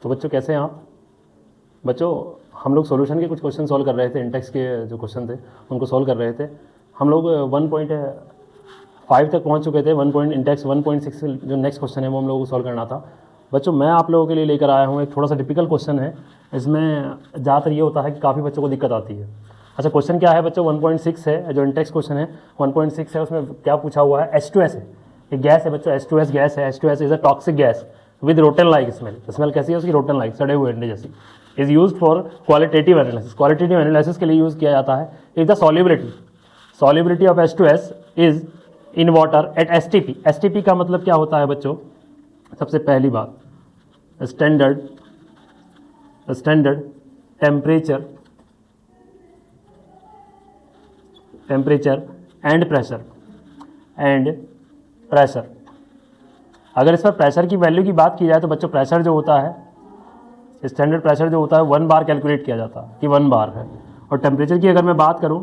तो बच्चों कैसे हैं आप? बच्चों हम लोग सॉल्यूशन के कुछ क्वेश्चन सॉल्व कर रहे थे, इंटेक्स के जो क्वेश्चन थे उनको सॉल्व कर रहे थे। हम लोग 1.5 तक पहुंच चुके थे। इंटेक्स 1.6 जो नेक्स्ट क्वेश्चन है वो हम लोगों को सॉल्व करना था। बच्चों मैं आप लोगों के लिए लेकर आया हूँ एक थोड़ा सा डिफिकल्ट क्वेश्चन है। इसमें ज़्यादातर ये होता है कि काफ़ी बच्चों को दिक्कत आती है। अच्छा क्वेश्चन क्या है बच्चों? 1.6 है, जो इंटेक्स क्वेश्चन है 1.6 है। उसमें क्या पूछा हुआ है? H2S है, एक गैस है बच्चों, H2S गैस है। H2S is a toxic gas with rotten like smell. Smell कैसी है उसकी? रोटन लाइक, सड़े हुए अंडे जैसी। Is use for qualitative analysis, qualitative analysis के लिए यूज़ किया जाता है। Is the solubility of H2S is in water at STP। STP का मतलब क्या होता है बच्चों? सबसे पहली बात स्टैंडर्ड टेम्परेचर एंड प्रेशर। अगर इस पर प्रेशर की वैल्यू की बात की जाए तो बच्चों प्रेशर जो होता है, स्टैंडर्ड प्रेशर जो होता है 1 बार कैलकुलेट किया जाता है कि 1 बार है। और टेम्परेचर की अगर मैं बात करूं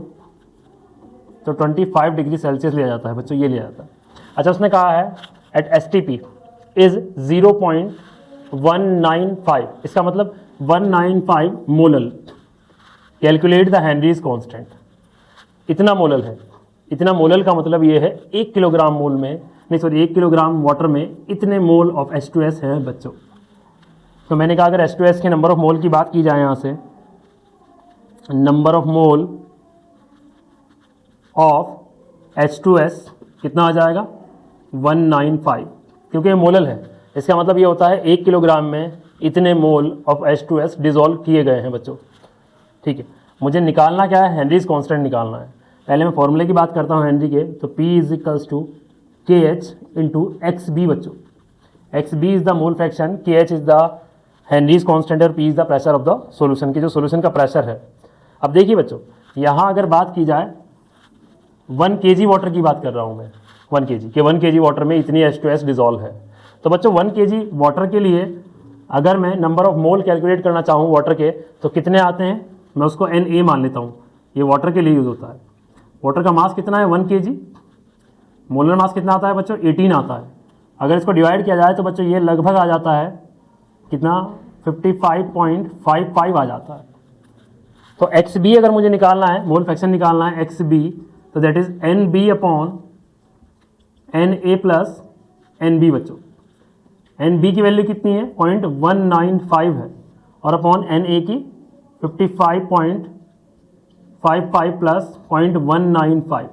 तो 25 डिग्री सेल्सियस लिया जाता है बच्चों, ये लिया जाता है। अच्छा उसने कहा है एट STP इज 0.195, इसका मतलब 195 molal. Calculate the Henry's constant. इतना मोलल है। इतना मोलल का मतलब ये है 1 किलोग्राम मोल में, नहीं सॉरी 1 किलोग्राम वाटर में इतने मोल ऑफ H2S है बच्चों। तो मैंने कहा अगर H2S के नंबर ऑफ मोल की बात की जाए, यहाँ से number of mole of H2S कितना आ जाएगा? 195, क्योंकि ये मोलल है। इसका मतलब ये होता है 1 किलोग्राम में इतने मोल ऑफ H2S डिजोल्व किए गए हैं बच्चों। ठीक है, मुझे निकालना क्या है? हेनरीज कांस्टेंट निकालना है। पहले मैं फॉर्मूले की बात करता हूँ हेनरी के, तो P is equals to KH into XB बच्चों। XB is the mole fraction, KH is the Henry's constant और P is the pressure of the solution, की जो सॉल्यूशन का प्रेशर है। अब देखिए बच्चों, यहाँ अगर बात की जाए 1 kg वाटर की बात कर रहा हूँ मैं, 1 kg के 1 kg वाटर में इतनी H2S डिजोल्व है। तो बच्चों 1 kg वाटर के लिए अगर मैं नंबर ऑफ मोल कैलकुलेट करना चाहूँ वाटर के, तो कितने आते हैं? मैं उसको Na मान लेता हूँ। ये वाटर के लिए यूज़ होता है। वाटर का मास कितना है? 1 kg। मोलर मास कितना आता है बच्चों? 18 आता है। अगर इसको डिवाइड किया जाए तो बच्चों ये लगभग आ जाता है कितना? 55.55 आ जाता है। तो XB अगर मुझे निकालना है, मोल फ्रैक्शन निकालना है XB, तो that is NB upon Na plus NB बच्चों। NB की वैल्यू कितनी है? 0.195 है, और अपॉन Na की 55.55 प्लस 0.195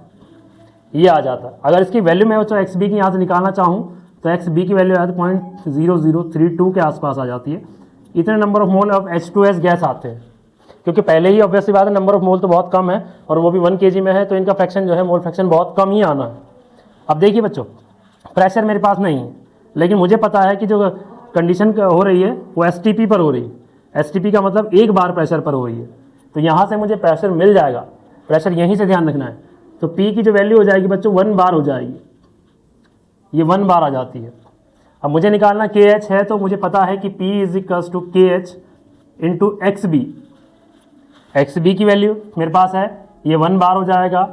ये आ जाता है। अगर इसकी वैल्यू मैं बच्चों XB की यहाँ से निकालना चाहूँ तो XB की वैल्यू आती है 0.0032 के आसपास आ जाती है। इतने number of mole of H2S gas आते हैं, क्योंकि पहले ही ऑब्वियसली बात है नंबर ऑफ मोल तो बहुत कम है, और वो भी 1 kg में है, तो इनका फ्रैक्शन जो है मोल फ्रैक्शन बहुत कम ही आना है। अब देखिए बच्चों, प्रेशर मेरे पास नहीं है, लेकिन मुझे पता है कि जो कंडीशन हो रही है वो STP पर हो रही है। STP का मतलब 1 बार प्रेशर पर हो रही है, तो यहाँ से मुझे प्रेशर मिल जाएगा। प्रेशर यहीं से ध्यान रखना है। तो P की जो वैल्यू हो जाएगी बच्चों 1 बार हो जाएगी, ये 1 बार आ जाती है। अब मुझे निकालना KH है, तो मुझे पता है कि P is equals to KH into XB। XB की वैल्यू मेरे पास है, ये 1 बार हो जाएगा,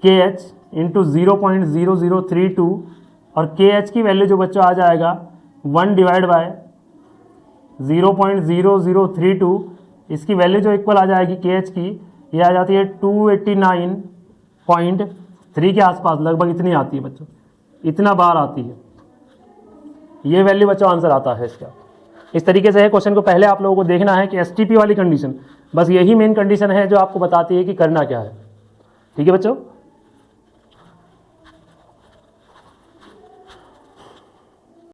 KH इंटू 0.0032, और KH की वैल्यू जो बच्चों आ जाएगा 1 डिवाइड बाय 0.0032, इसकी वैल्यू जो इक्वल आ जाएगी KH की, ये आ जाती है 289.3 के आसपास, लगभग इतनी आती है बच्चों, इतना बार आती है। ये वैल्यू बच्चों आंसर आता है इसका। इस तरीके से है क्वेश्चन को पहले आप लोगों को देखना है कि STP वाली कंडीशन, बस यही मेन कंडीशन है जो आपको बताती है कि करना क्या है। ठीक है बच्चों।